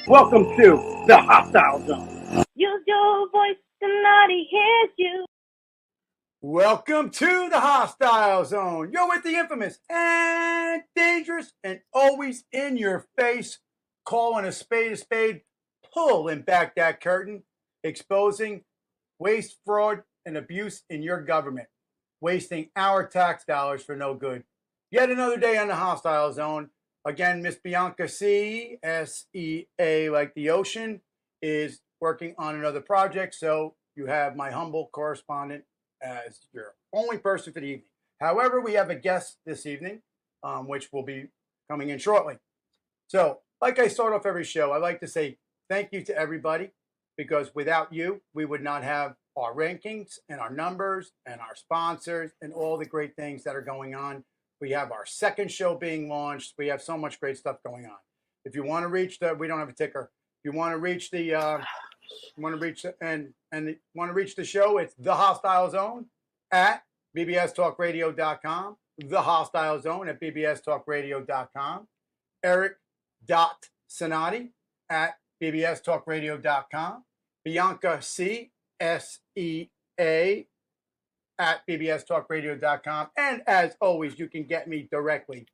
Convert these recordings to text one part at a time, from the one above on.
Welcome to the Hostile Zone. Use your voice, somebody hears you. Welcome to the Hostile Zone. You're with the infamous and dangerous and always in your face, calling a spade, pulling back that curtain, exposing waste, fraud, and abuse in your government, wasting our tax dollars for no good. Yet another day on the Hostile Zone. Again, Miss Bianca Sea, S-E-A like the ocean, is working on another project. So you have my humble correspondent as your only person for the evening. However, we have a guest this evening, which will be coming in shortly. So like I start off every show, I like to say thank you to everybody, because without you, we would not have our rankings and our numbers and our sponsors and all the great things that are going on. We have our second show being launched. We have so much great stuff going on. If you want to reach we don't have a ticker. If you want to reach the, want to reach the show, it's The Hostile Zone at bbstalkradio.com. The Hostile Zone at bbstalkradio.com. Eric.Cinotti at bbstalkradio.com. Bianca Sea, S-E-A, at bbstalkradio.com. And as always, you can get me directly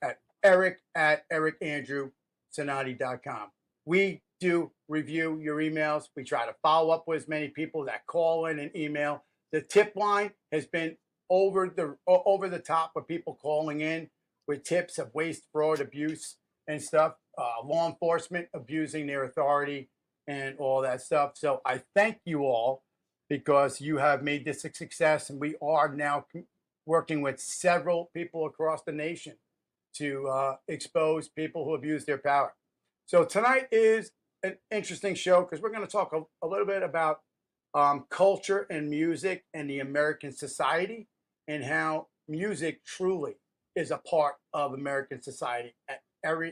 at ericandrewcinotti.com. We do review your emails. We try to follow up with as many people that call in and email. The tip line has been over the top with people calling in with tips of waste, fraud, abuse, and stuff. Law enforcement abusing their authority and all that stuff. So I thank you all, because you have made this a success, and we are now working with several people across the nation to expose people who abuse their power. So tonight is an interesting show, because we're going to talk a little bit about culture and music and the American society, and how music truly is a part of American society at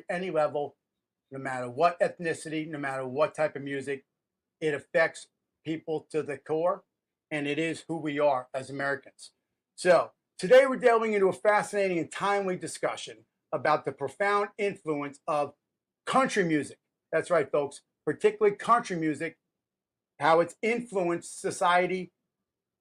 any level, no matter what ethnicity, no matter what type of music. It affects people to the core, and it is who we are as Americans. So today we're delving into a fascinating and timely discussion about the profound influence of country music. That's right, folks, particularly country music, how it's influenced society,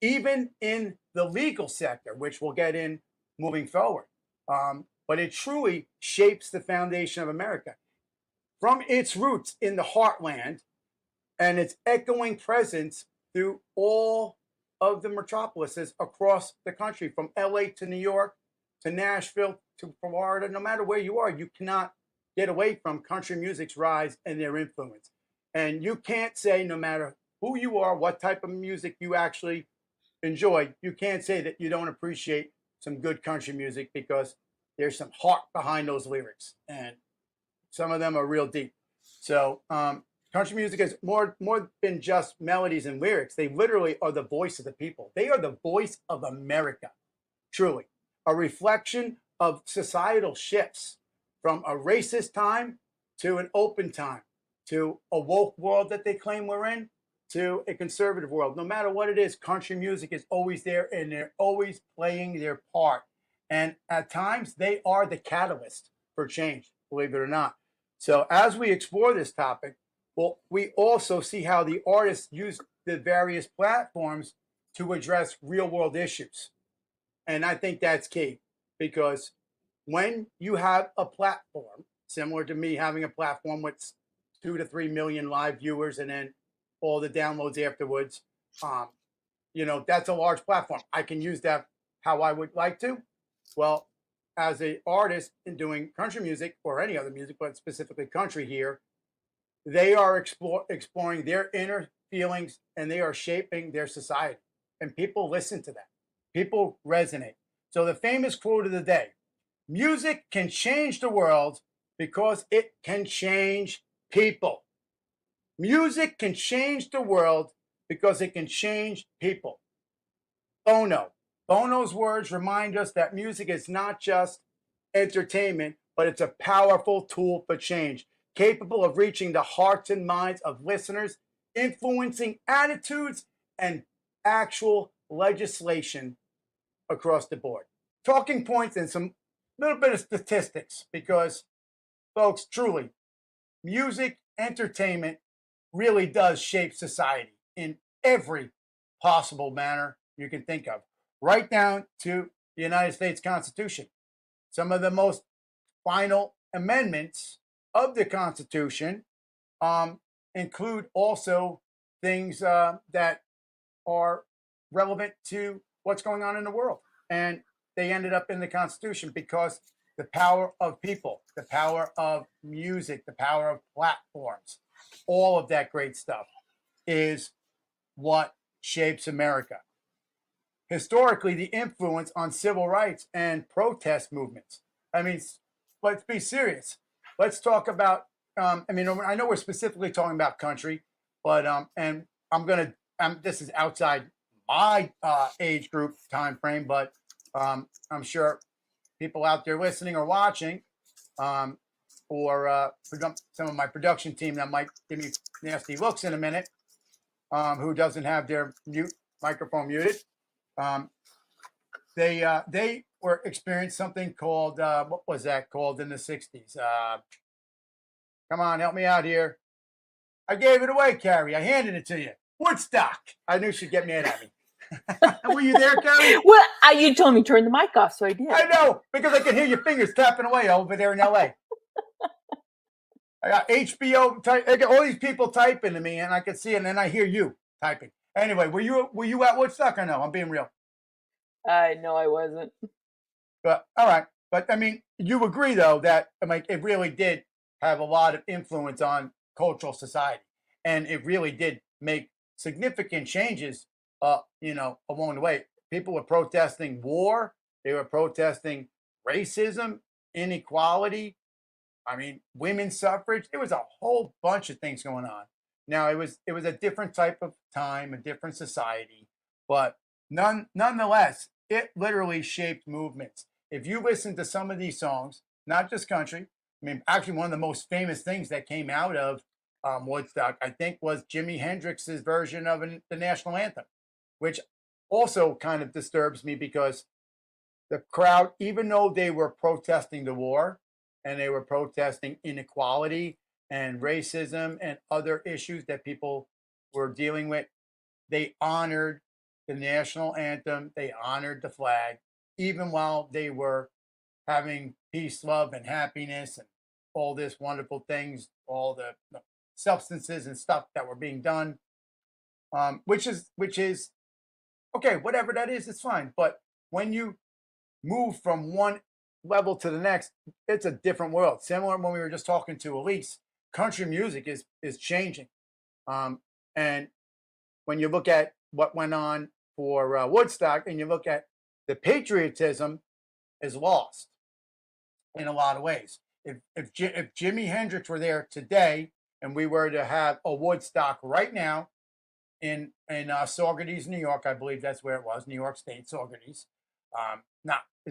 even in the legal sector, which we'll get in moving forward. But it truly shapes the foundation of America from its roots in the heartland and its echoing presence through all of the metropolises across the country, from LA to New York to Nashville to Florida. No matter where you are, you cannot get away from country music's rise and their influence. And you can't say, no matter who you are, what type of music you actually enjoy, you can't say that you don't appreciate some good country music, because there's some heart behind those lyrics, and some of them are real deep. So country music is more than just melodies and lyrics. They literally are the voice of the people. They are the voice of America, truly. A reflection of societal shifts, from a racist time to an open time, to a woke world that they claim we're in, to a conservative world. No matter what it is, country music is always there, and they're always playing their part. And at times, they are the catalyst for change, believe it or not. So as we explore this topic, well, we also see how the artists use the various platforms to address real-world issues. And I think that's key, because when you have a platform, similar to me having a platform with 2 to 3 million live viewers and then all the downloads afterwards, that's a large platform. I can use that how I would like to. Well, as an artist in doing country music, or any other music, but specifically country here, they are exploring their inner feelings, and they are shaping their society. And people listen to that. People resonate. So the famous quote of the day, music can change the world because it can change people. Music can change the world because it can change people. Bono. Bono's words remind us that music is not just entertainment, but it's a powerful tool for change, capable of reaching the hearts and minds of listeners, influencing attitudes and actual legislation across the board. Talking points and some little bit of statistics because, folks, truly, music, entertainment really does shape society in every possible manner you can think of, right down to the United States Constitution. Some of the most final amendments of the Constitution include also things that are relevant to what's going on in the world. And they ended up in the Constitution because the power of people, the power of music, the power of platforms, all of that great stuff is what shapes America. Historically, the influence on civil rights and protest movements. I mean, let's be serious. Let's talk about, I know we're specifically talking about country, but, and this is outside my age group time frame, but I'm sure people out there listening or watching, or some of my production team that might give me nasty looks in a minute, who doesn't have their microphone muted. They were experienced something called what was that called in the 60s? Come on, help me out here. I gave it away, Carrie. I handed it to you. Woodstock. I knew she'd get mad at me. Were you there, Carrie? Well, you told me to turn the mic off, so I did. I know, because I can hear your fingers tapping away over there in LA. I got HBO, I got all these people typing to me, and I can see it, and then I hear you typing. Anyway, were you at Woodstock or no? I'm being real. No, I wasn't. But all right. But I mean, you agree though that it really did have a lot of influence on cultural society, and it really did make significant changes. Along the way, people were protesting war. They were protesting racism, inequality. I mean, women's suffrage. There was a whole bunch of things going on. Now it was a different type of time, a different society, but nonetheless, it literally shaped movements. If you listen to some of these songs, not just country, I mean, actually one of the most famous things that came out of Woodstock, I think, was Jimi Hendrix's version of the national anthem, which also kind of disturbs me because the crowd, even though they were protesting the war and they were protesting inequality and racism and other issues that people were dealing with, they honored the national anthem, they honored the flag, even while they were having peace, love, and happiness and all this wonderful things, all the substances and stuff that were being done, which is okay, whatever that is, it's fine. But when you move from one level to the next, it's a different world. Similar when we were just talking to Elise, country music is changing. And when you look at what went on for Woodstock and you look at the patriotism is lost in a lot of ways. If Jimi Hendrix were there today and we were to have a Woodstock right now in Saugerties, New York, I believe that's where it was, New York State, Saugerties,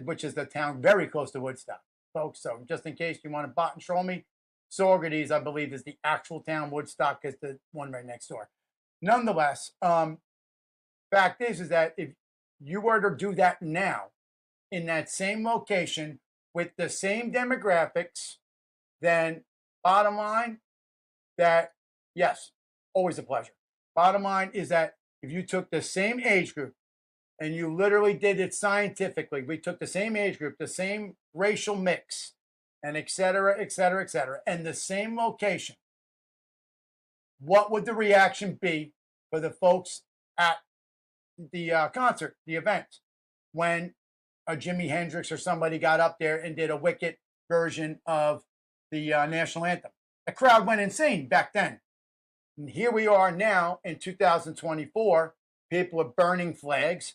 which is the town very close to Woodstock, folks. So just in case you want to bot and troll me, Saugerties, I believe, is the actual town. Woodstock is the one right next door. Nonetheless, fact is that if you were to do that now in that same location with the same demographics, then bottom line, that yes, always a pleasure. Bottom line is that if you took the same age group and you literally did it scientifically, we took the same age group, the same racial mix, and et cetera, and the same location, what would the reaction be for the folks at the concert, the event, when a Jimi Hendrix or somebody got up there and did a wicked version of the national anthem? The crowd went insane back then. And here we are now in 2024. People are burning flags,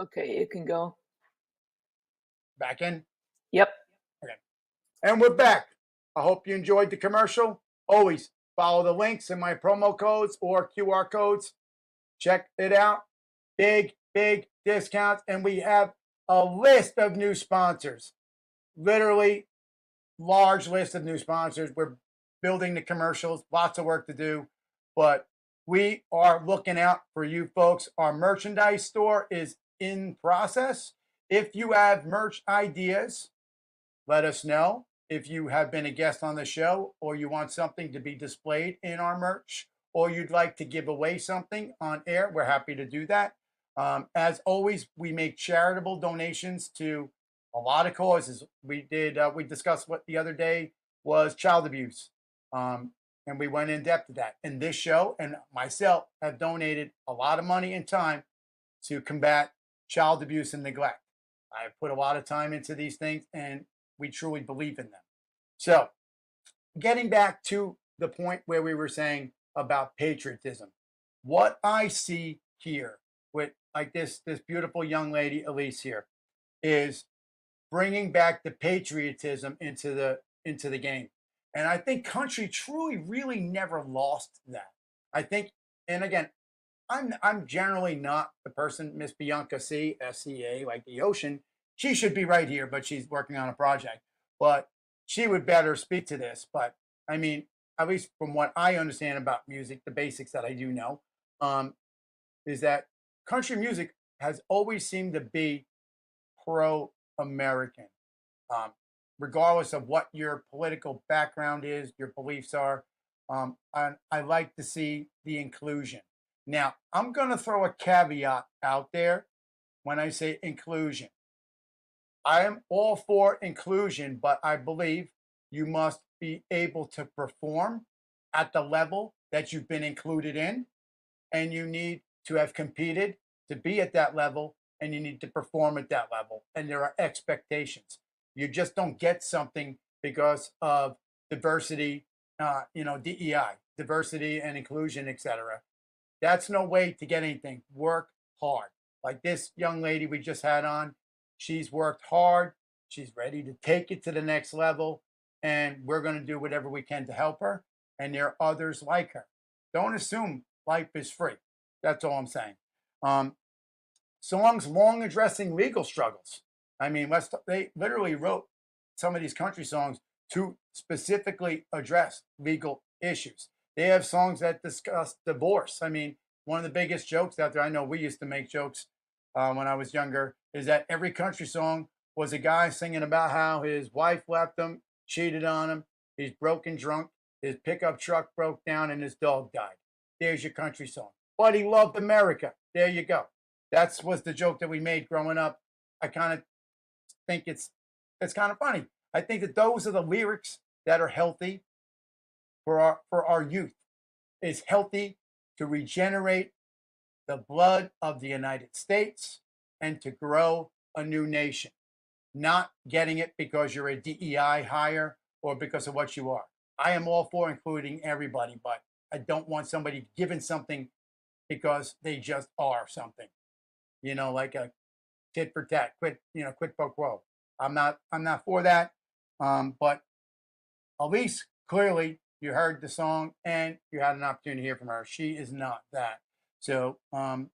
Okay, it can go. Back in. Yep. Okay. And we're back. I hope you enjoyed the commercial. Always follow the links in my promo codes or QR codes. Check it out. Big, big discounts. And we have a list of new sponsors. Literally, large list of new sponsors. We're building the commercials. Lots of work to do. But we are looking out for you folks. Our merchandise store is in process. If you have merch ideas, let us know. If you have been a guest on the show or you want something to be displayed in our merch or you'd like to give away something on air, we're happy to do that. As always, we make charitable donations to a lot of causes. We discussed what the other day was child abuse. And we went in depth to that. And this show and myself have donated a lot of money and time to combat child abuse and neglect. I put a lot of time into these things and we truly believe in them. So, getting back to the point where we were saying about patriotism, what I see here with like this beautiful young lady Elise here is bringing back the patriotism into the game. And I think country truly really never lost that. I think, and again, I'm generally not the person, Miss Bianca Sea, SCA, like the ocean. She should be right here, but she's working on a project. But she would better speak to this. But I mean, at least from what I understand about music, the basics that I do know, is that country music has always seemed to be pro-American, regardless of what your political background is, your beliefs are. I like to see the inclusion. Now, I'm going to throw a caveat out there when I say inclusion. I am all for inclusion, but I believe you must be able to perform at the level that you've been included in, and you need to have competed to be at that level, and you need to perform at that level. And there are expectations. You just don't get something because of diversity, DEI, diversity and inclusion, etc. That's no way to get anything. Work hard. Like this young lady we just had on, she's worked hard. She's ready to take it to the next level. And we're going to do whatever we can to help her. And there are others like her. Don't assume life is free. That's all I'm saying. Songs long addressing legal struggles. I mean, they literally wrote some of these country songs to specifically address legal issues. They have songs that discuss divorce. I mean, one of the biggest jokes out there, I know we used to make jokes when I was younger, is that every country song was a guy singing about how his wife left him, cheated on him, he's broken drunk, his pickup truck broke down, and his dog died. There's your country song. But he loved America. There you go. That was the joke that we made growing up. I kind of think it's kind of funny. I think that those are the lyrics that are healthy for our youth. It's healthy to regenerate the blood of the United States and to grow a new nation. Not getting it because you're a DEI hire or because of what you are. I am all for including everybody, but I don't want somebody given something because they just are something. Like a tit for tat, quid pro quo. I'm not for that. But Elise, clearly you heard the song and you had an opportunity to hear from her. She is not that. So I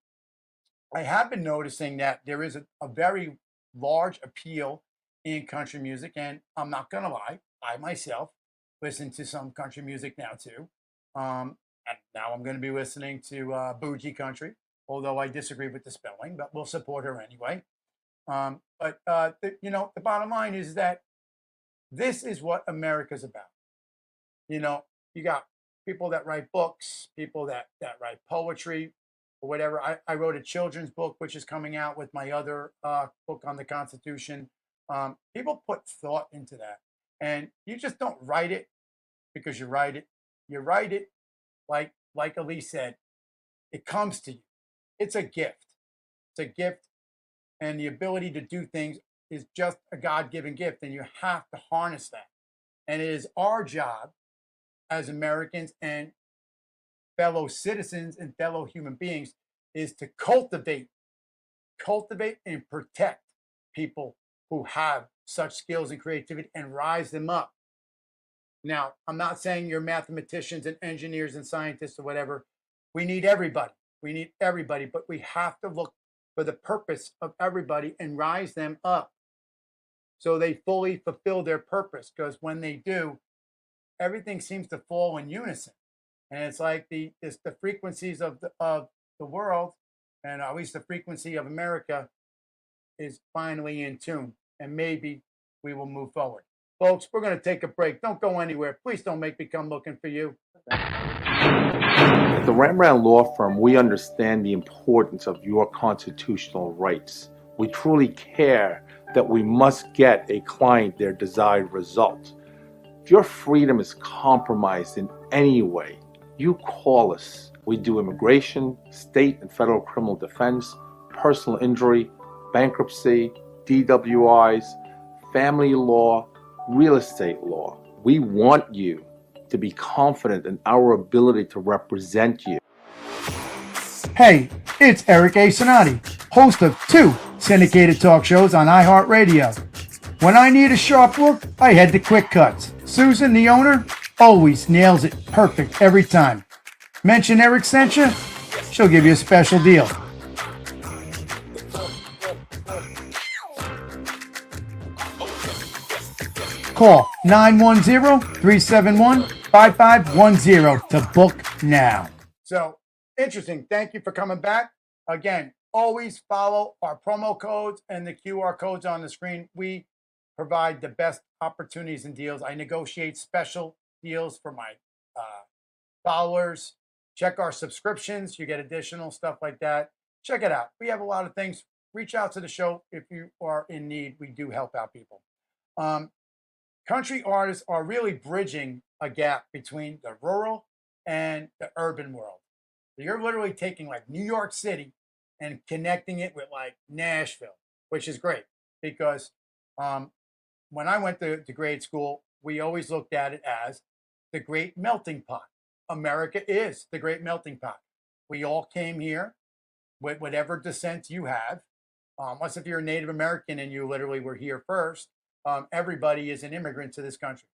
have been noticing that there is a very large appeal in country music, and I'm not gonna lie, I myself listen to some country music now too. And now I'm going to be listening to Bojee Country, although I disagree with the spelling, but we'll support her anyway. But the bottom line is that this is what America's about. You got people that write books, people that write poetry or whatever. I wrote a children's book, which is coming out with my other book on the Constitution. People put thought into that. And you just don't write it because you write it. You write it like Elise said, it comes to you. It's a gift. It's a gift. And the ability to do things is just a God-given gift. And you have to harness that. And it is our job as Americans and fellow citizens and fellow human beings is to cultivate cultivate and protect people who have such skills and creativity and rise them up. Now, I'm not saying you're mathematicians and engineers and scientists or whatever. We need everybody. We need everybody, but we have to look for the purpose of everybody and rise them up so they fully fulfill their purpose. Because when they do, everything seems to fall in unison. And it's like it's the frequencies of the world, and at least the frequency of America is finally in tune. And maybe we will move forward. Folks, we're going to take a break. Don't go anywhere. Please don't make me come looking for you. At the Rembrandt Law Firm, we understand the importance of your constitutional rights. We truly care that we must get a client their desired result. If your freedom is compromised in any way, you call us. We do immigration, state and federal criminal defense, personal injury, bankruptcy, DWIs, family law, real estate law. We want you to be confident in our ability to represent you. Hey, it's Eric A. Cinotti, host of 2 syndicated talk shows on iHeartradio. When I need a sharp look, I head to Quick Cuts. Susan, the owner, always nails it perfect every time. Mention Eric sent you, she'll give you a special deal. Call 910-371-5510 to book now. So, interesting. Thank you for coming back. Again, always follow our promo codes and the QR codes on the screen. We provide the best opportunities and deals. I negotiate special deals for my followers. Check our subscriptions. You get additional stuff like that. Check it out. We have a lot of things. Reach out to the show if you are in need. We do help out people. Country artists are really bridging a gap between the rural and the urban world. You're literally taking like New York City and connecting it with like Nashville, which is great because when I went to grade school, we always looked at it as the great melting pot. America is the great melting pot. We all came here with whatever descent you have. Unless if you're a Native American and you literally were here first, everybody is an immigrant to this country.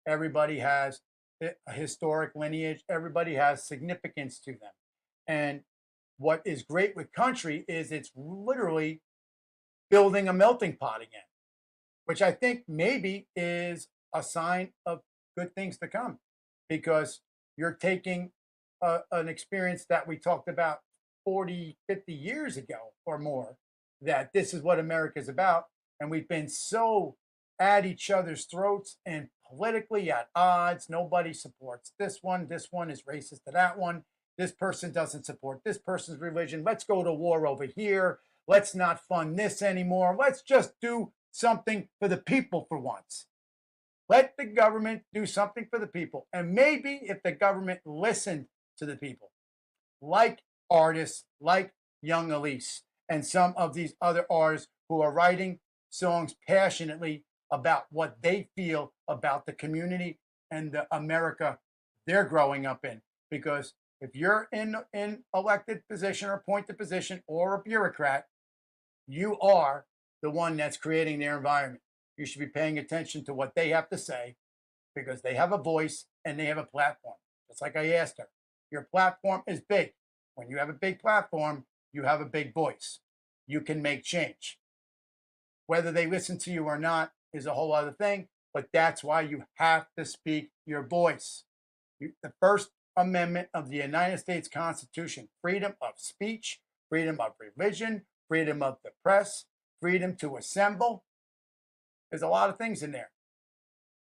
Everybody has a historic lineage. Everybody has significance to them. And what is great with country is it's literally building a melting pot again, which I think maybe is a sign of good things to come because you're taking an experience that we talked about 40, 50 years ago or more, that this is what America's about. And we've been so at each other's throats and politically at odds. Nobody supports this one. This one is racist to that one. This person doesn't support this person's religion. Let's go to war over here. Let's not fund this anymore. Let's just do something for the people for once. Let the government do something for the people. And maybe if the government listened to the people, like artists, like young Elise, and some of these other artists who are writing songs passionately about what they feel about the community and the America they're growing up in. Because if you're in elected position or appointed position or a bureaucrat, you are the one that's creating their environment. You should be paying attention to what they have to say because they have a voice and they have a platform. Just like I asked her, your platform is big. When you have a big platform, you have a big voice. You can make change. Whether they listen to you or not is a whole other thing, but that's why you have to speak your voice. The First Amendment of the United States Constitution, freedom of speech, freedom of religion, freedom of the press, freedom to assemble. There's a lot of things in there.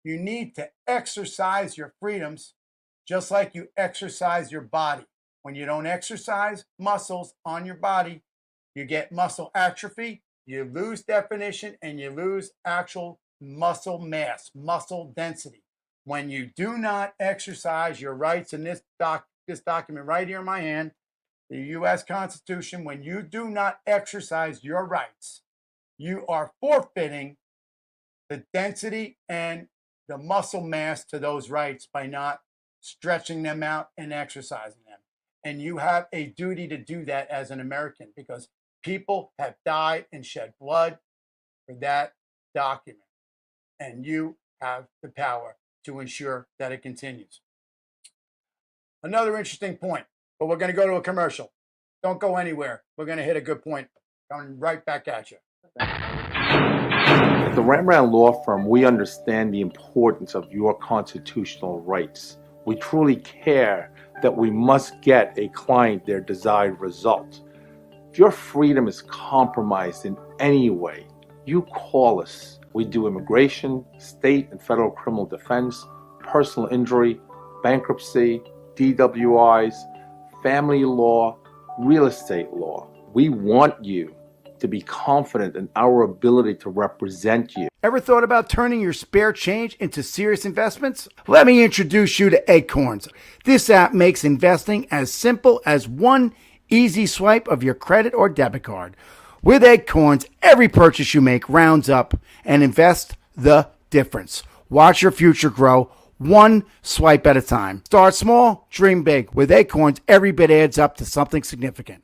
You need to exercise your freedoms just like you exercise your body. When you don't exercise muscles on your body, you get muscle atrophy, you lose definition, and you lose actual muscle mass, muscle density. When you do not exercise your rights in this document right here in my hand, the U.S. Constitution, when you do not exercise your rights, you are forfeiting the density and the muscle mass to those rights by not stretching them out and exercising them. And you have a duty to do that as an American because People have died and shed blood for that document, and you have the power to ensure that it continues. Another interesting point, but we're going to go to a commercial. Don't go anywhere. We're going to hit a good point coming right back at you. At the Rembrandt Law Firm, we understand the importance of your constitutional rights. We truly care that we must get a client their desired result. If your freedom is compromised in any way, you call us. We do immigration, state and federal criminal defense, personal injury, bankruptcy, DWIs, family law, real estate law. We want you to be confident in our ability to represent you. Ever thought about turning your spare change into serious investments? Let me introduce you to Acorns. This app makes investing as simple as one easy swipe of your credit or debit card. With Acorns, every purchase you make rounds up and invest the difference. Watch your future grow one swipe at a time. Start small, dream big. With Acorns, every bit adds up to something significant.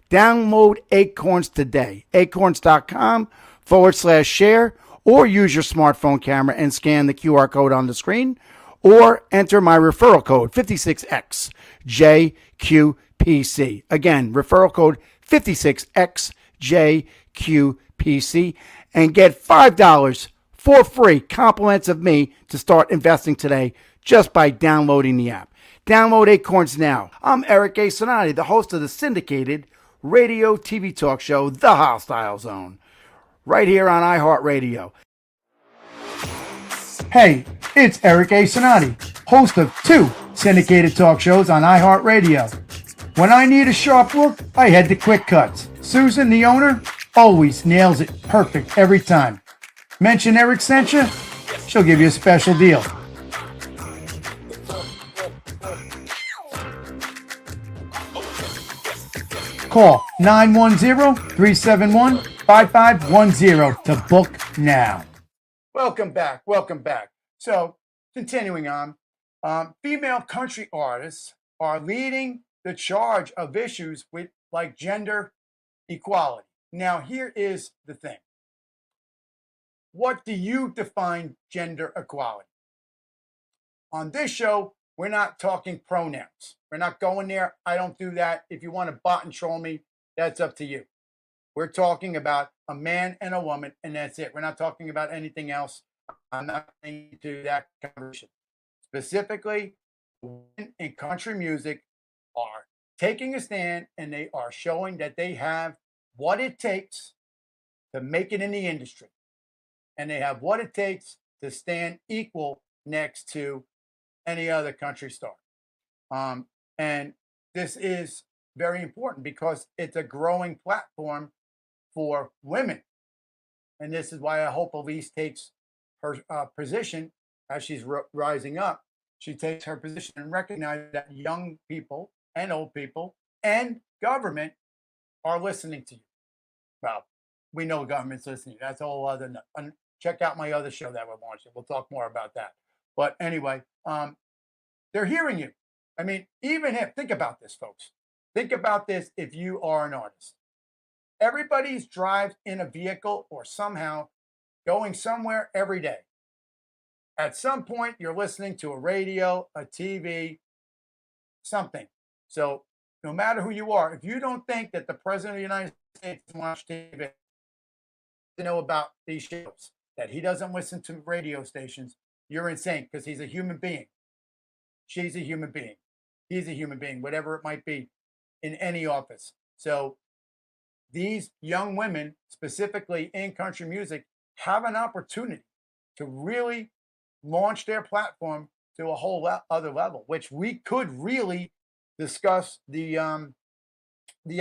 Download Acorns today. Acorns.com/share, or use your smartphone camera and scan the QR code on the screen, or enter my referral code 56XJQPC. Again, referral code 56XJQPC, and get $5 for free compliments of me to start investing today just by downloading the app. Download Acorns now. I'm Eric A. Cinotti, the host of the syndicated radio TV talk show, The Hostile Zone, right here on iHeartradio. Hey, it's Eric A. Cinotti, host of 2 syndicated talk shows on iHeartradio. When I need a sharp look, I head to Quick Cuts. Susan, the owner, always nails it perfect every time. Mention Eric sent you, she'll give you a special deal. Call 910-371-5510 to book now. Welcome back. So, continuing on, female country artists are leading the charge of issues with like gender equality. Now, here is the thing. What do you define gender equality? On this show, we're not talking pronouns. We're not going there. I don't do that. If you want to bot and troll me, that's up to you. We're talking about a man and a woman, and that's it. We're not talking about anything else. I'm not getting into that conversation. Specifically, women in country music are taking a stand, and they are showing that they have what it takes to make it in the industry. And they have what it takes to stand equal next to any other country star. And this is very important because it's a growing platform for women. And this is why I hope Elise takes her position as she's rising up. She takes her position and recognizes that young people and old people and government are listening to you. Well, we know government's listening. That's a whole other. Check out my other show that we're launching. We'll talk more about that. But anyway, they're hearing you. I mean, even if, think about this, folks. Think about this if you are an artist. Everybody drives in a vehicle or somehow going somewhere every day. At some point, you're listening to a radio, a TV, something. So no matter who you are, if you don't think that the President of the United States watches TV, to know about these shows, that he doesn't listen to radio stations, you're insane because he's a human being. She's a human being. He's a human being, whatever it might be in any office. So these young women, specifically in country music, have an opportunity to really launch their platform to a whole other level, which we could really discuss the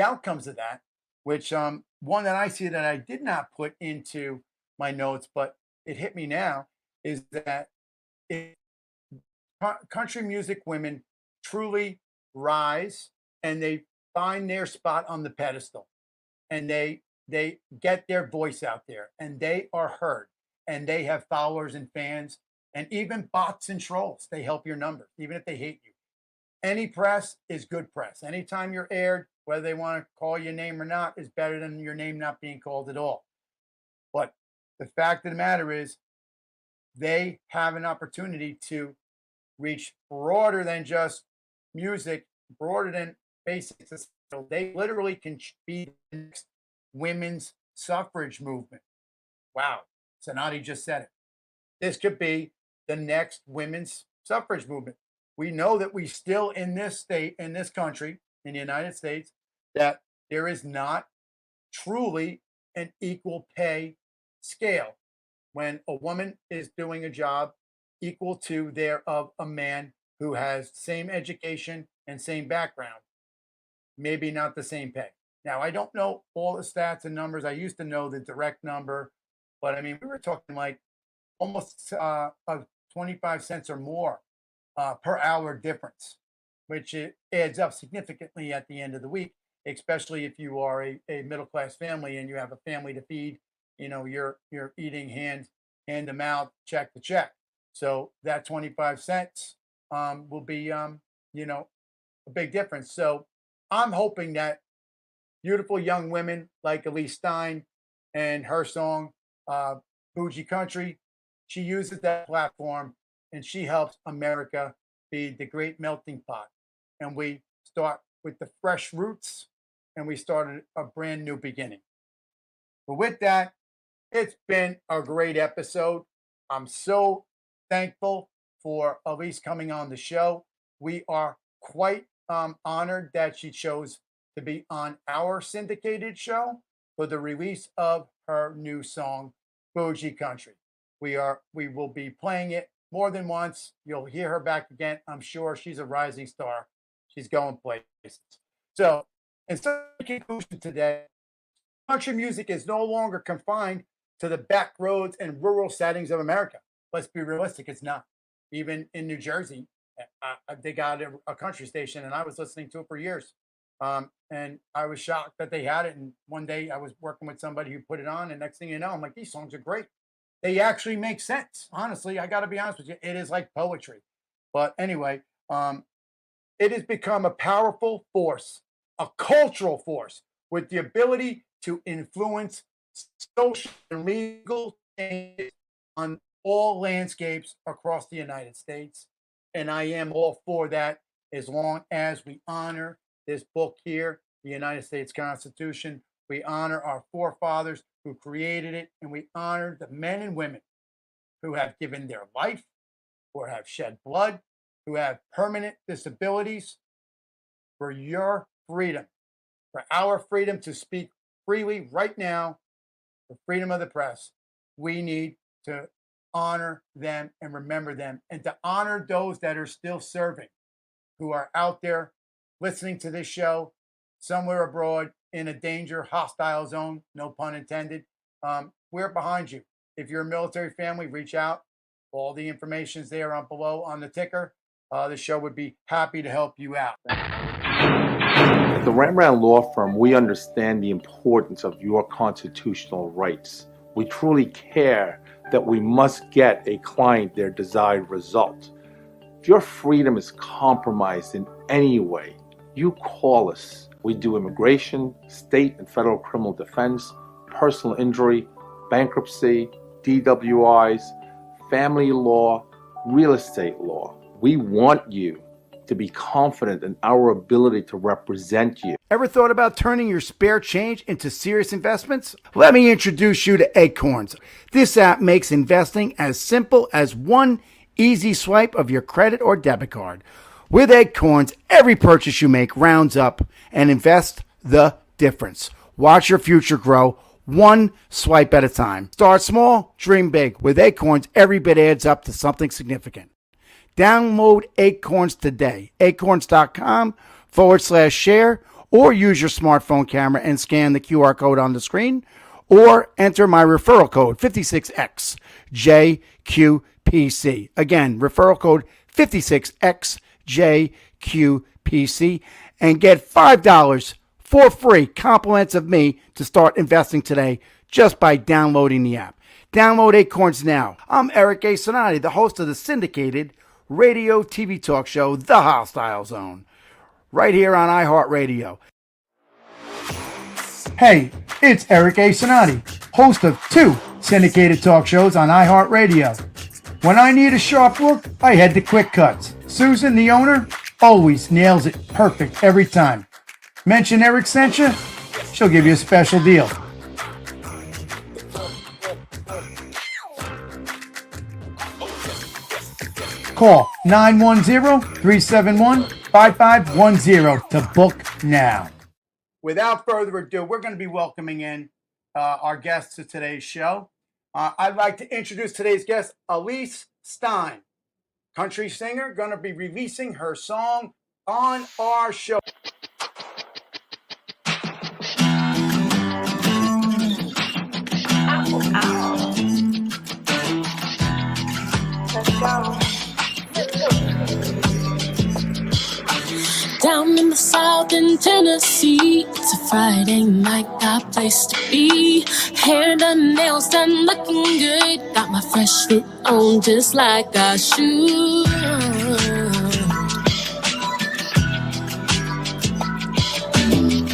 outcomes of that, which one that I see that I did not put into my notes, but it hit me now, is that if country music women truly rise and they find their spot on the pedestal and they get their voice out there and they are heard and they have followers and fans and even bots and trolls, they help your numbers, even if they hate you. Any press is good press. Anytime you're aired whether they want to call your name or not is better than your name not being called at all. But the fact of the matter is, they have an opportunity to reach broader than just music, broader than basic society. They literally can be the next women's suffrage movement. Wow, Cinotti just said it. This could be the next women's suffrage movement. We know that we still in this state, in this country, in the United States, that there is not truly an equal pay scale when a woman is doing a job equal to that of a man who has same education and same background, maybe not the same pay. Now, I don't know all the stats and numbers. I used to know the direct number, but I mean, we were talking like almost 25 cents or more per hour difference, which it adds up significantly at the end of the week, especially if you are a middle-class family and you have a family to feed. You know, you're eating hand to mouth, check to check. So that 25 cents will be, you know, a big difference. So I'm hoping that beautiful young women like Elise Stein and her song, Bojee Country, she uses that platform and she helps America be the great melting pot. And we start with the fresh roots and we started a brand new beginning. But with that, it's been a great episode. I'm so thankful for Elise coming on the show. We are quite honored that she chose to be on our syndicated show for the release of her new song, Bojee Country. We will be playing it more than once. You'll hear her back again. I'm sure she's a rising star. She's going places. So, in conclusion today, country music is no longer confined to the back roads and rural settings of America. Let's be realistic, it's not. Even in New Jersey, they got a country station, and I was listening to it for years. And I was shocked that they had it. And one day I was working with somebody who put it on, and next thing you know, I'm like, these songs are great. They actually make sense. Honestly, I got to be honest with you. It is like poetry. But anyway, it has become a powerful force, a cultural force with the ability to influence social and legal changes on all landscapes across the United States. And I am all for that as long as we honor this book here, the United States Constitution. We honor our forefathers who created it, and we honor the men and women who have given their life, who have shed blood, who have permanent disabilities for your freedom, for our freedom to speak freely right now, the freedom of the press. We need to honor them and remember them, and to honor those that are still serving, who are out there listening to this show somewhere abroad in a danger, hostile zone, no pun intended. We're behind you. If you're a military family, reach out. All the information's there on below on the ticker. The show would be happy to help you out. At the Rembrandt Law Firm, we understand the importance of your constitutional rights. We truly care that we must get a client their desired result. If your freedom is compromised in any way, you call us. We do immigration, state and federal criminal defense, personal injury, bankruptcy, DWIs, family law, real estate law. We want you to be confident in our ability to represent you. Ever thought about turning your spare change into serious investments? Let me introduce you to Acorns. This app makes investing as simple as one easy swipe of your credit or debit card. With Acorns, every purchase you make rounds up and invest the difference. Watch your future grow one swipe at a time. Start small, dream big. With Acorns, every bit adds up to something significant. Download Acorns today. Acorns.com/share, or use your smartphone camera and scan the QR code on the screen, or enter my referral code 56XJQPC. Again, referral code 56XJQPC, and get $5 for free compliments of me to start investing today just by downloading the app. Download Acorns now. I'm Eric A. Cinotti, the host of the syndicated radio TV talk show, The Hostile Zone, right here on iHeartradio. Hey, it's Eric A. Cinotti, host of 2 syndicated talk shows on iHeartradio. When I need a sharp look, I head to Quick Cuts. Susan, the owner, always nails it perfect every time. Mention Eric sent you, she'll give you a special deal. Call 910-371-5510 to book now. Without further ado, we're going to be welcoming in our guests to today's show. I'd like to introduce today's guest, Elise Stein, country singer, going to be releasing her song on our show. Down in the South in Tennessee, it's a Friday night, got place to be. Hair done, nails done, looking good. Got my fresh fit on just like I should.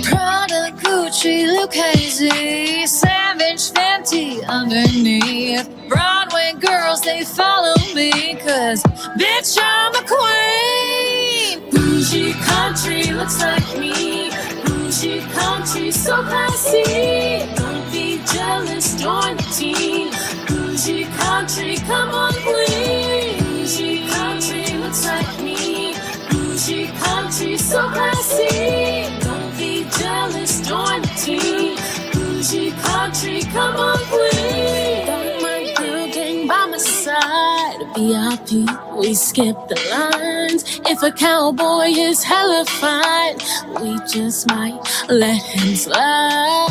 Prada, Gucci, Lucchese, Savage, Fenty underneath. Broadway girls, they follow me, cause bitch, I'm a queen. Bougie country looks like me. Bougie country so classy. Don't be jealous, join the team. Bougie country, come on queen. Bougie country looks like me. Bougie country so classy. Don't be jealous, join the team. Bougie country, come on queen. Got my girl gang by my side. VIP, we skip the lines. If a cowboy is hella fine, we just might let him slide.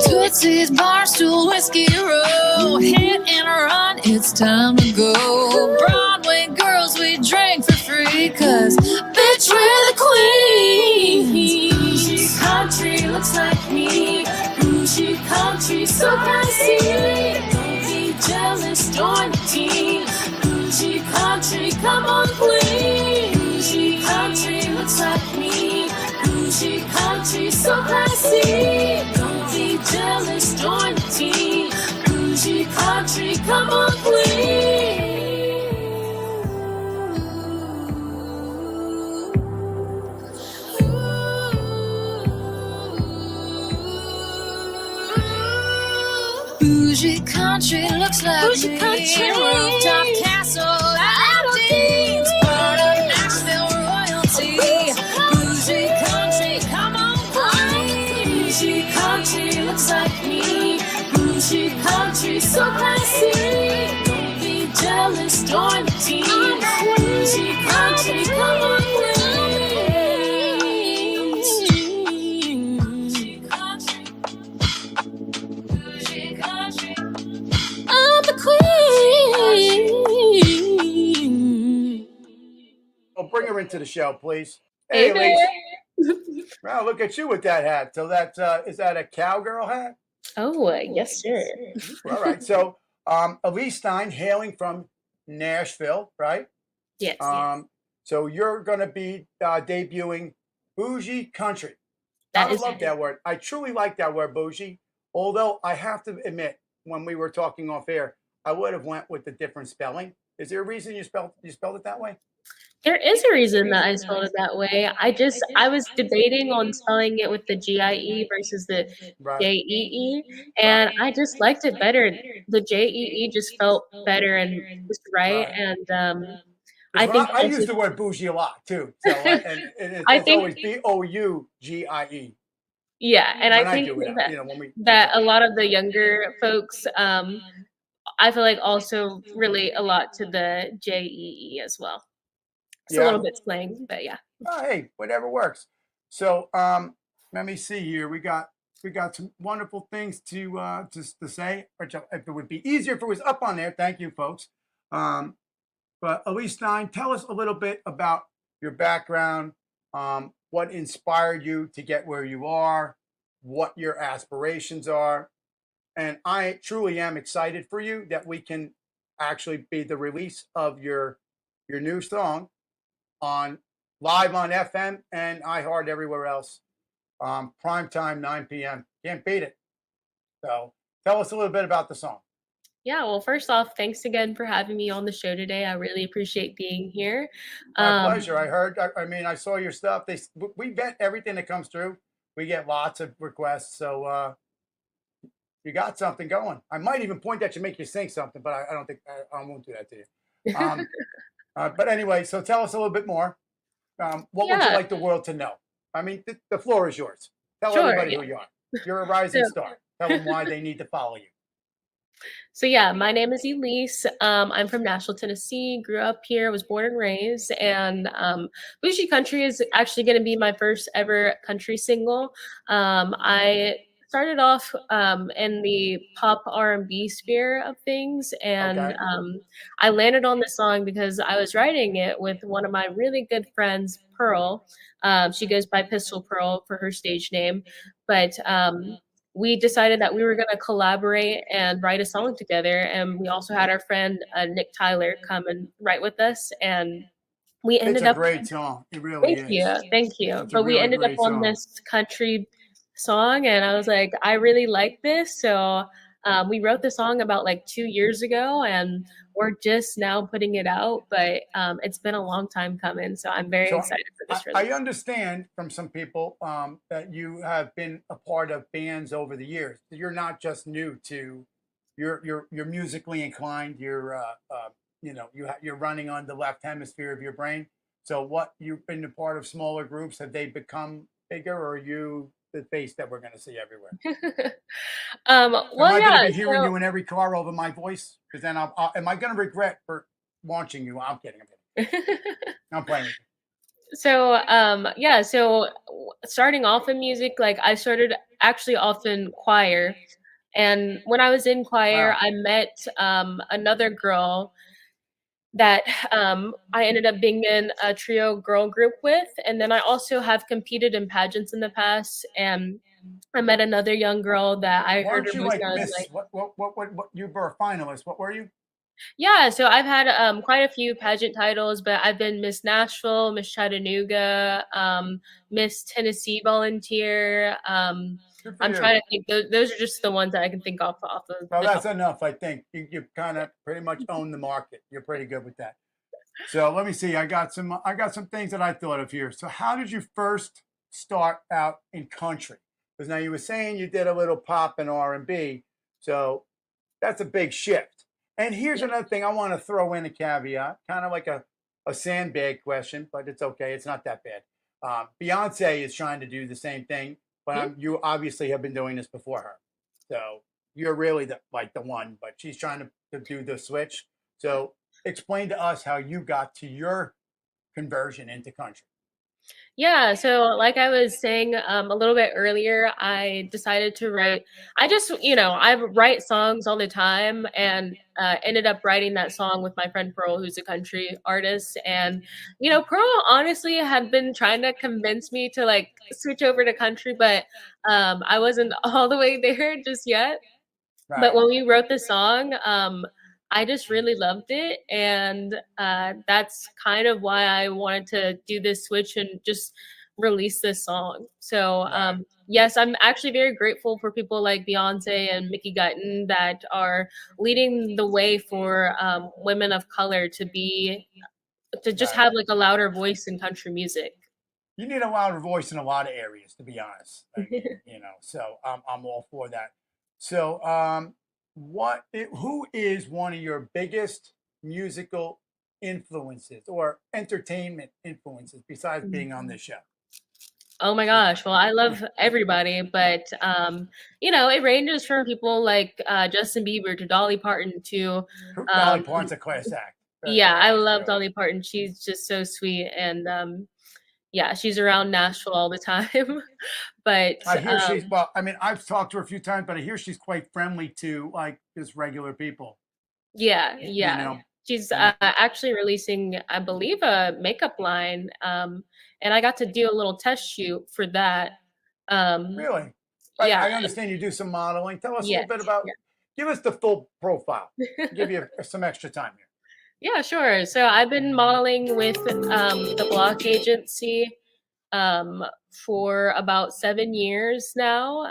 Tootsie's, Barstool, Whiskey Row, hit and run, it's time to go. Broadway girls, we drink for free, cause bitch, we're the queen. Bougie country looks like me. Bougie country so classy. Don't be jealous, join the team. Bougie country, come on queen. Bougie country looks like me. Bougie country so classy. Don't be jealous, join the team. Bougie country, come on queen. Bougie country looks like Bougie country. Rooftop castle at Dean's, part of Nashville royalty. Bougie country, come on queen. Bougie country looks like me. Bougie country so classy. Don't be jealous, join the team. Bougie country, come on queen. I'm the queen. Oh, bring her into the show, please. Hey, Elise. Wow, look at you with that hat. So that's is that a cowgirl hat? Oh, yes, sir. All right. So Elise Stein, hailing from Nashville, right? Yes. So you're going to be debuting Bougie Country. That I is love that word. I truly like that word, bougie. Although I have to admit, when we were talking off air, I would have went with the different spelling. Is there a reason you spelled it that way? There is a reason that I spelled it that way. I was debating on spelling it with the GIE versus the Right. JEE, and I just liked it better. The JEE just felt better and just right. Right. And I I think I use the word bougie a lot too. So it's I think- always BOUGIE. yeah, and When I think do it, that, when we that a lot of the younger folks, I feel like also relate a lot to the JEE as well. It's a Yeah. little bit slang, but yeah. Oh, hey, whatever works. So let me see here. We got some wonderful things to say. Which if it would be easier if it was up on there. Thank you, folks. But Elise Stein, tell us a little bit about your background, what inspired you to get where you are, what your aspirations are. And I truly am excited for you that we can actually be the release of your new song on live on FM and iHeart everywhere else. Prime time, 9 p.m. Can't beat it. So tell us a little bit about the song. Yeah, well, first off, thanks again for having me on the show today. I really appreciate being here. My pleasure. I heard, I mean, I saw your stuff. We vet everything that comes through. We get lots of requests. So you got something going. I might even point at you, make you sing something, but I don't think, I won't do that to you. But anyway, so tell us a little bit more. What would you Yeah. like the world to know? I mean, the floor is yours. Tell Sure, everybody yeah. who you are. You're a rising So- star. Tell them why they need to follow you. So yeah, my name is Elise. I'm from Nashville, Tennessee. Grew up here, was born and raised, and Bojee Country is actually going to be my first ever country single. I started off in the pop R&B sphere of things, and Okay. I landed on this song because I was writing it with one of my really good friends, Pearl. She goes by Pistol Pearl for her stage name, but we decided that we were going to collaborate and write a song together. And we also had our friend Nick Tyler come and write with us. And we It's ended a up. great song. It really Thank is. you, thank you. It's a But we really ended up great on song. this country song, and I was like, I really like this. So we wrote the song about like 2 years ago, and we're just now putting it out. But it's been a long time coming, so I'm very So excited for this I release. understand from some people that you have been a part of bands over the years. You're not just new to, you're musically inclined. You're you're running on the left hemisphere of your brain. So what, you've been a part of smaller groups. Have they become bigger, or are you the face that we're going to see everywhere? Well, Am I going yeah. to be hearing So, you in every car over my voice? Because then am I going to regret for launching you? I'm kidding. I'm playing with you. so yeah. So starting off in music, like I started actually off in choir, and when I was in choir, Wow. I met another girl that I ended up being in a trio girl group with. And then I also have competed in pageants in the past. And I met another young girl that I heard Weren't her you voice like and I was Miss? like, What? You were a finalist. What were you? yeah. So I've had quite a few pageant titles, but I've been Miss Nashville, Miss Chattanooga, Miss Tennessee Volunteer. Good for I'm you. trying to think. Those are just the ones that I can think off of. Well, the that's top. enough. I think you kind of pretty much own the market. You're pretty good with that. So let me see. I got some things that I thought of here. So how did you first start out in country? Because now you were saying you did a little pop and R&B. So that's a big shift. And here's another thing I want to throw in a caveat, kind of like a sandbag question, but it's okay. It's not that bad. Beyonce is trying to do the same thing, but you obviously have been doing this before her. So you're really the one, but she's trying to do the switch. So explain to us how you got to your conversion into country. Yeah, so like I was saying a little bit earlier, I decided to write. I write songs all the time, and ended up writing that song with my friend Pearl, who's a country artist. And Pearl honestly had been trying to convince me to like switch over to country, but I wasn't all the way there just yet. Right. But when we wrote the song, I just really loved it, and that's kind of why I wanted to do this switch and just release this song. So yes, I'm actually very grateful for people like Beyonce and Mickey Guyton that are leading the way for women of color to just have like a louder voice in country music. You need a louder voice in a lot of areas, to be honest. I mean, so I'm all for that. So who is one of your biggest musical influences or entertainment influences besides being on this show? Oh my gosh. Well, I love everybody, but it ranges from people like Justin Bieber to Dolly Parton to Dolly Parton's a class act. yeah, I love Dolly Parton. She's just so sweet, and yeah, she's around Nashville all the time. But I hear I've talked to her a few times, but I hear she's quite friendly to like just regular people. yeah. She's actually releasing, I believe, a makeup line, and I got to do a little test shoot for that. Really? Yeah. I understand you do some modeling. Tell us a Yes, little bit about. Give us the full profile. Give you some extra time here. Yeah, sure. So I've been modeling with the Block Agency for about 7 years now.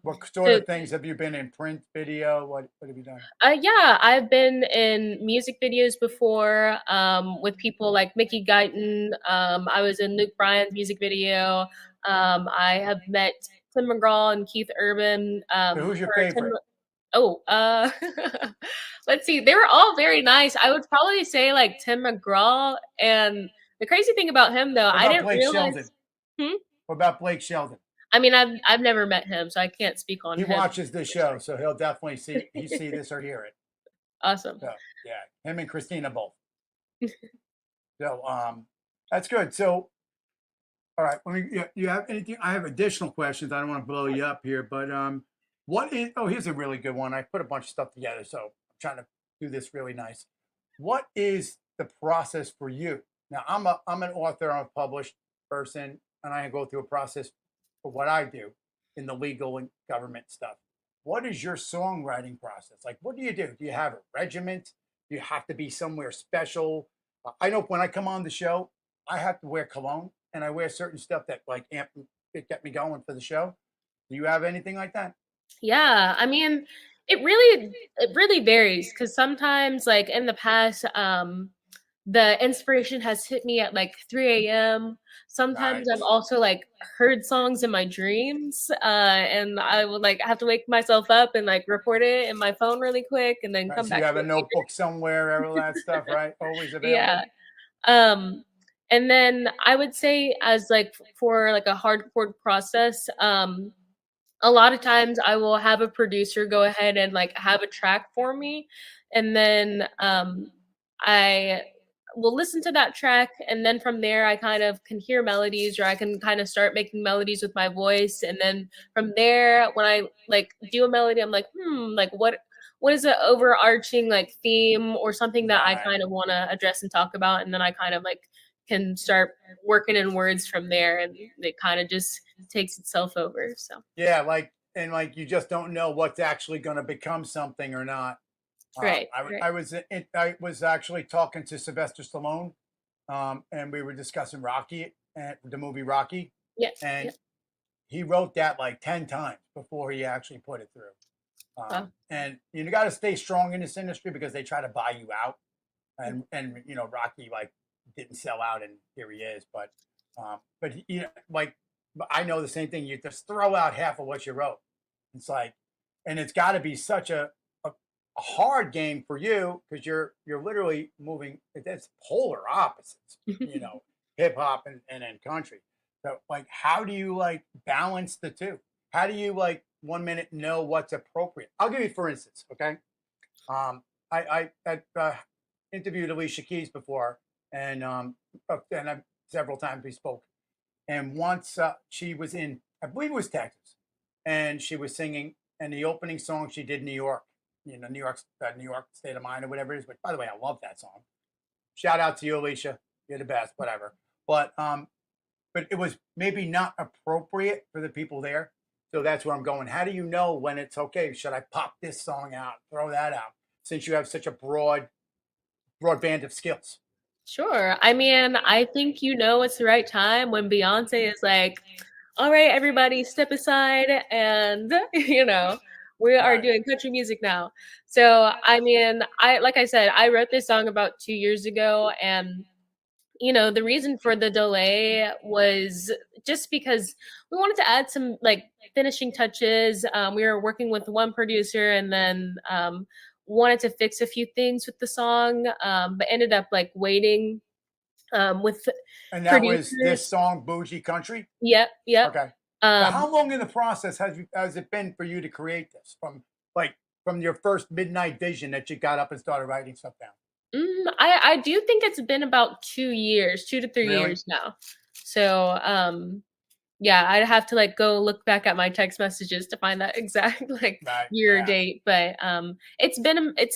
What sort So of things have you been in? Print, video? What have you done? yeah, I've been in music videos before with people like Mickey Guyton. I was in Luke Bryan's music video. I have met Tim McGraw and Keith Urban. So who's your For Tim, favorite? oh, let's see. They were all very nice. I would probably say like Tim McGraw. And the crazy thing about him, though, What I about didn't Blake Sheldon? realize. Hmm? What about Blake Sheldon? I mean, I've never met him, so I can't speak on He him. watches this show, so he'll definitely see this or hear it. Awesome. So yeah, him and Christina both. So that's good. So all right, you have anything? I have additional questions. I don't want to blow you up here, but what is? Oh, here's a really good one. I put a bunch of stuff together, so I'm trying to do this really nice. What is the process for you? Now, I'm an author. I'm a published person, and I go through a process for what I do in the legal and government stuff. What is your songwriting process? Like, what do you do? Do you have a regiment? Do you have to be somewhere special? I know when I come on the show, I have to wear cologne and I wear certain stuff that like get me going for the show. Do you have anything like that? Yeah, I mean, it really varies because sometimes, like in the past, the inspiration has hit me at like 3 a.m. Sometimes I've Nice. also like heard songs in my dreams, and I would like have to wake myself up and like record it in my phone really quick, and then Right. come So you back have to a it later. notebook somewhere, all that stuff, right? Always available. Yeah. Um, and then I would say as like for like a hardcore process, a lot of times I will have a producer go ahead and like have a track for me, and then I will listen to that track, and then from there I kind of can hear melodies, or I can kind of start making melodies with my voice, and then from there when I like do a melody, I'm like, like what is the overarching like theme or something that I Right. kind of want to address and talk about, and then I kind of like can start working in words from there, and it kind of just takes itself over. So Yeah, like you just don't know what's actually going to become something or not. right, I, right. I was I was actually talking to Sylvester Stallone, and we were discussing Rocky and the movie Rocky, Yes, and yeah. he wrote that like 10 times before he actually put it through. Wow. And you got to stay strong in this industry because they try to buy you out, and you know Rocky like didn't sell out, and here he is. But you know, like but I know the same thing. You just throw out half of what you wrote. It's like, and it's got to be such a hard game for you because you're literally moving. It's polar opposites, you know, hip hop and then country. So like, how do you like balance the two? How do you like 1 minute know what's appropriate? I'll give you for instance, okay. I interviewed Alicia Keys before, and several times we spoke. And once she was in, I believe it was Texas, and she was singing, and the opening song she did New York, you know, New York State of Mind or whatever it is. But by the way, I love that song. Shout out to you, Alicia. You're the best. Whatever. But it was maybe not appropriate for the people there. So that's where I'm going. How do you know when it's okay? Should I pop this song out, throw that out, since you have such a broad band of skills? Sure. I mean, I think you know it's the right time when Beyonce is like, all right, everybody, step aside, and we are Right. doing country music now. So, I mean, like I said, I wrote this song about 2 years ago, and the reason for the delay was just because we wanted to add some like finishing touches. We were working with one producer, and then wanted to fix a few things with the song, but ended up like waiting with And that was this producers. song, Bougie Country. Yep, yep. Okay. So Um, how long in the process has it been for you to create this from your first midnight vision that you got up and started writing stuff down? I do think it's been about 2 years, 2 to 3 Really? years now. So yeah, I'd have to like go look back at my text messages to find that exact like Right. year or Yeah. date. But it's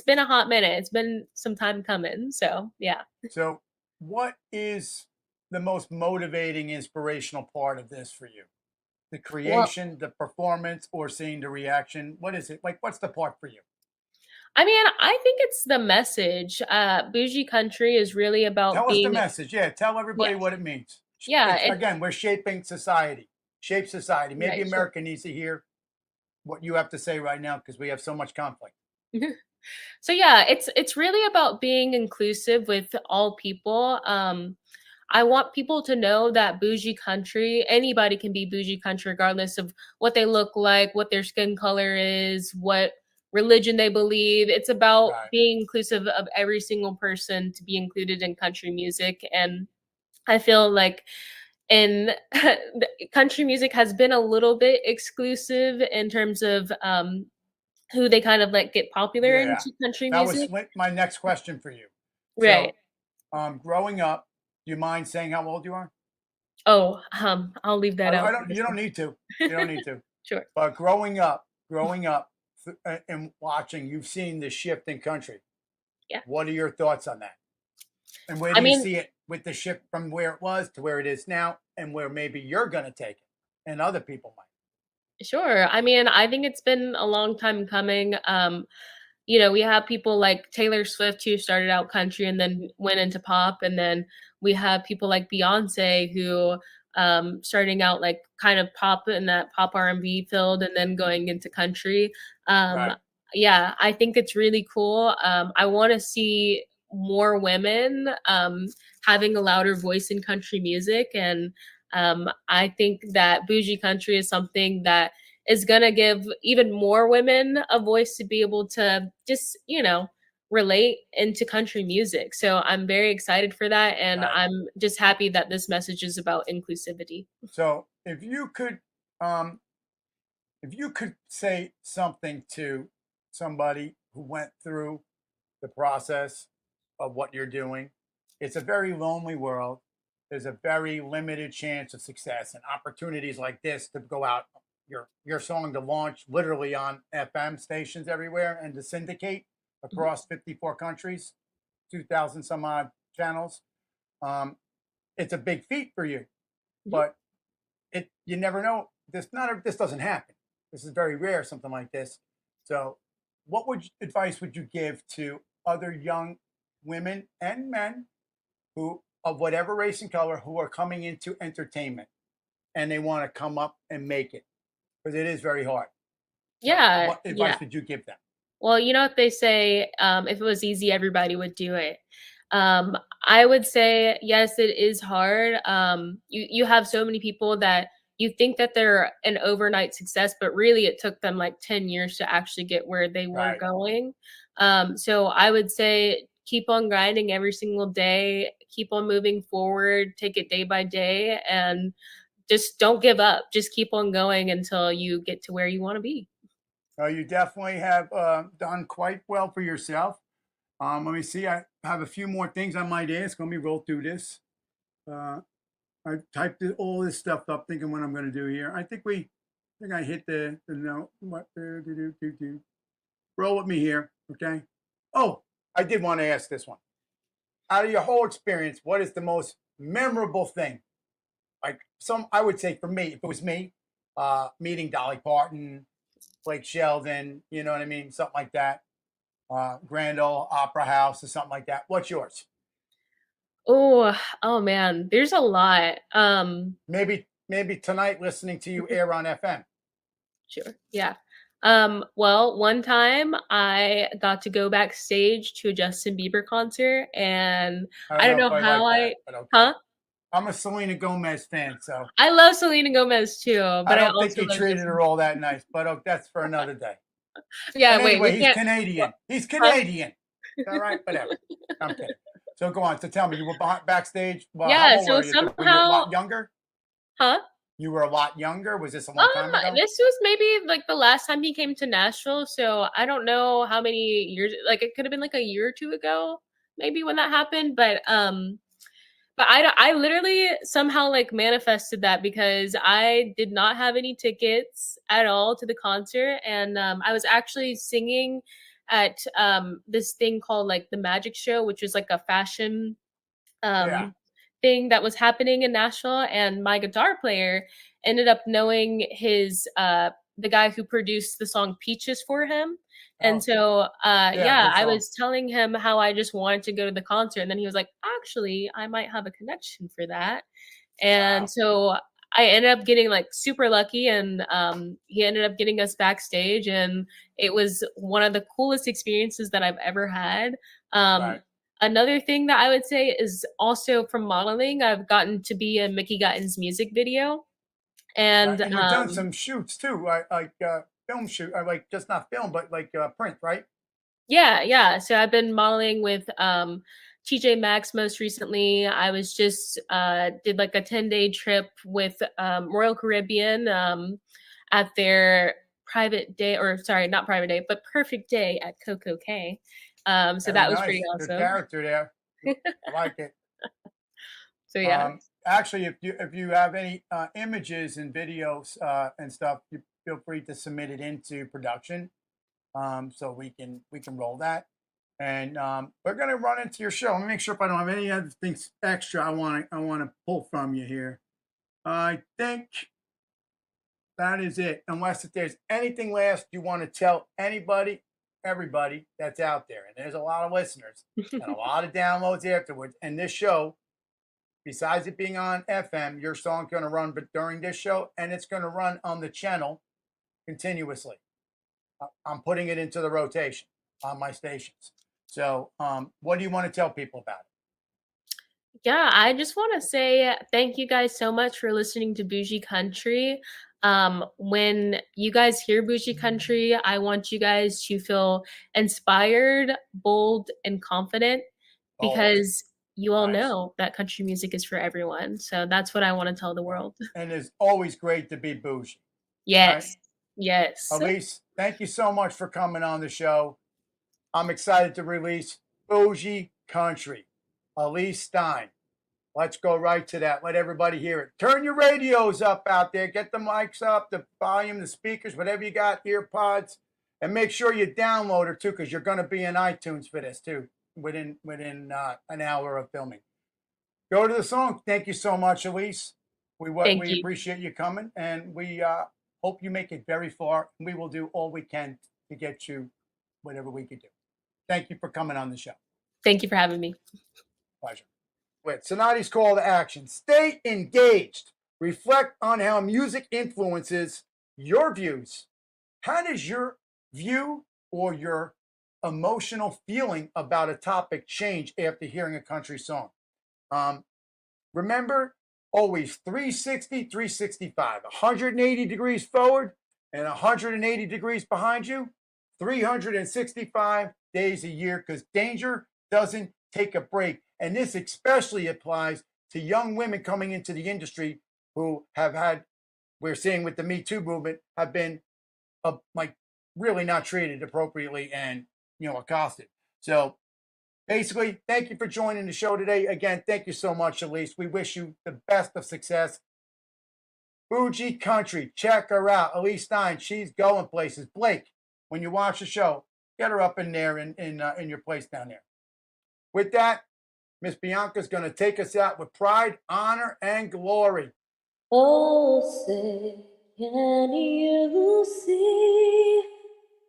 been a hot minute. It's been some time coming. So yeah. So what is the most motivating, inspirational part of this for you? The Well, creation, the performance, or seeing the reaction? What is it? Like, what's the part for you? I mean, I think it's the message. Bougie Country is really about Tell us the being, message. Yeah, tell everybody yes, what it means. yeah, Again, we're shaping society. Shape society. Maybe right, sure. America needs to hear what you have to say right now because we have so much conflict. So yeah, it's really about being inclusive with all people. I want people to know that bougie country, anybody can be bougie country regardless of what they look like, what their skin color is, what religion they believe. It's about Right. being inclusive of every single person to be included in country music. And I feel like in country music has been a little bit exclusive in terms of who they kind of let get popular Yeah. into country That was music. my next question for you. Right. So, growing up, do you mind saying how old you are? Oh, I'll leave that out I for don't. this You don't one. need to. You don't need to. Sure. But growing up, and watching, you've seen the shift in country. Yeah. What are your thoughts on that? And where I do you mean, see it with the shift from where it was to where it is now, and where maybe you're going to take it, and other people might? sure. I mean, I think it's been a long time coming. You know, we have people like Taylor Swift who started out country and then went into pop, and then we have people like Beyonce who starting out like kind of pop in that pop R&B field and then going into country. Um Right. yeah, I think it's really cool. I want to see more women having a louder voice in country music, and I think that bougie country is something that is going to give even more women a voice to be able to just, relate into country music. So I'm very excited for that. And Right. I'm just happy that this message is about inclusivity. So um, if you could say something to somebody who went through the process of what you're doing, it's a very lonely world. There's a very limited chance of success, and opportunities like this to go out, your song to launch literally on FM stations everywhere and to syndicate Mhm. across 54 countries, 2,000 some odd channels. Um, it's a big feat for you, Mhm. but you never know. This doesn't happen. This is very rare, something like this. So, what advice would you give to other young women and men who, of whatever race and color, who are coming into entertainment and they want to come up and make it? Because it is very hard. So, Yeah. what Yeah. advice would you give them? Well, you know what they say, if it was easy, everybody would do it. I would say, yes, it is hard. You have so many people that you think that they're an overnight success, but really it took them like 10 years to actually get where they were Right. going. So I would say keep on grinding every single day, keep on moving forward, take it day by day, and just don't give up. Just keep on going until you get to where you want to be. You definitely have done quite well for yourself. Let me see. I have a few more things I might ask. Let me roll through this. Uh, I typed all this stuff up, thinking what I'm going to do here. I think I hit the note. What? Roll with me here, okay? Oh, I did want to ask this one. Out of your whole experience, what is the most memorable thing? Like I would say for me, if it was me, meeting Dolly Parton, Blake Sheldon, you know what I mean, something like that. Grand Ole Opera House or something like that. What's yours? Oh, oh man, there's a lot. Maybe tonight listening to you air on FM. Sure. Yeah. Well, one time I got to go backstage to a Justin Bieber concert and I I don't don't know if know I how like that, but okay. huh? I'm a Selena Gomez fan, so I love Selena Gomez too, I but I don't think also he love treated Justin. her all that nice. But that's for another day. Yeah, And wait, anyway, we he's can't. Canadian. He's Huh? Canadian. All right, whatever. I'm kidding. So go on. So tell me, you were backstage. Well, how Yeah, old so were you? Were you a somehow, lot younger? huh? You were a lot younger. Was this a long time ago? This was maybe like the last time he came to Nashville, so I don't know how many years, like it could have been like a year or two ago, maybe when that happened, but I literally somehow like manifested that because I did not have any tickets at all to the concert, and I was actually singing at this thing called like the Magic Show, which was like a fashion Yeah. thing that was happening in Nashville, and my guitar player ended up knowing his the guy who produced the song Peaches for him. And Oh, so, yeah, good I song. was telling him how I just wanted to go to the concert, and then he was like, "Actually, I might have a connection for that." And Wow. so I ended up getting like super lucky, and he ended up getting us backstage, and it was one of the coolest experiences that I've ever had. Um, Right. Another thing that I would say is also from modeling. I've gotten to be in Mickey Guyton's music video, Right. and And you've done some shoots too, right? Like film shoot, or like just not film, but like print, right? yeah. So I've been modeling with TJ Maxx most recently. I was just did like a 10-day trip with Royal Caribbean at their private day, or sorry, not private day, but perfect day at Coco Cay. So Very that was pretty nice. Good awesome. character there. I like it. So yeah. Actually, if you have any images and videos and stuff, you feel free to submit it into production, so we can roll that. And we're gonna run into your show. Let me make sure if I don't have any other things extra I want to pull from you here. I think that is it. Unless if there's anything last you want to tell anybody, everybody that's out there, and there's a lot of listeners and a lot of downloads afterwards. And this show, besides it being on FM, your song's going to run, but during this show, and it's going to run on the channel continuously. I'm putting it into the rotation on my stations. So, what do you want to tell people about it? Yeah, I just want to say thank you guys so much for listening to Bougie Country. When you guys hear Bougie Country, I want you guys to feel inspired, bold, and confident, Always. because you all Nice. know that country music is for everyone. So that's what I want to tell the world. And it's always great to be bougie. Yes. Yes. Elise, thank you so much for coming on the show. I'm excited to release Bougie Country. Elise Stein. Let's go right to that. Let everybody hear it. Turn your radios up out there. Get the mics up, the volume, the speakers, whatever you got, ear pods. And make sure you download her too, because you're going to be in iTunes for this too, within an hour of filming. Go to the song. Thank you so much, Elise. Thank We you. appreciate you coming, and we hope you make it very far. We will do all we can to get you whatever we can do. Thank you for coming on the show. Thank you for having me. Pleasure. With Cinotti's call to action: stay engaged. Reflect on how music influences your views. How does your view or your emotional feeling about a topic change after hearing a country song? Remember, always 360, 365, 180 degrees forward and 180 degrees behind you, 365 days a year, because danger doesn't take a break. And this especially applies to young women coming into the industry who have had, we're seeing with the Me Too movement, have been like really not treated appropriately and, accosted. So basically, thank you for joining the show today. Again, thank you so much, Elise. We wish you the best of success. Bougie Country, check her out. Elise Stein, she's going places. Blake, when you watch the show, get her up in there in your place down there. With that, Miss Bianca's going to take us out with Pride, Honor, and Glory. Oh, say, can you see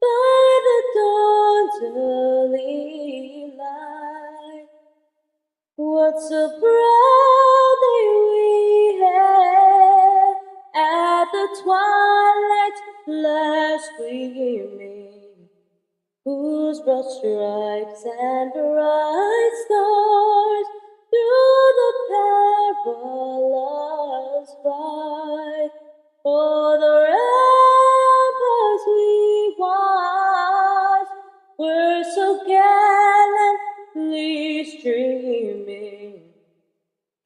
by the dawn's early light what so proudly we hailed at the twilight's last gleaming, whose broad stripes and bright stars through the perilous fight o'er the ramparts we watched were so gallantly streaming,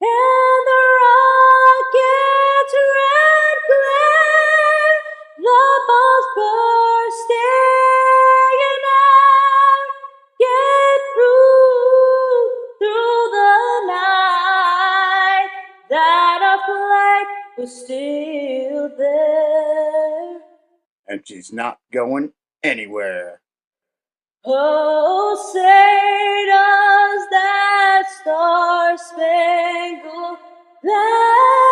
and the rocket's red glare, the bombs bursting in air, get through the night, that our flag was still there. And she's not going anywhere. Oh, say does that star-spangled banner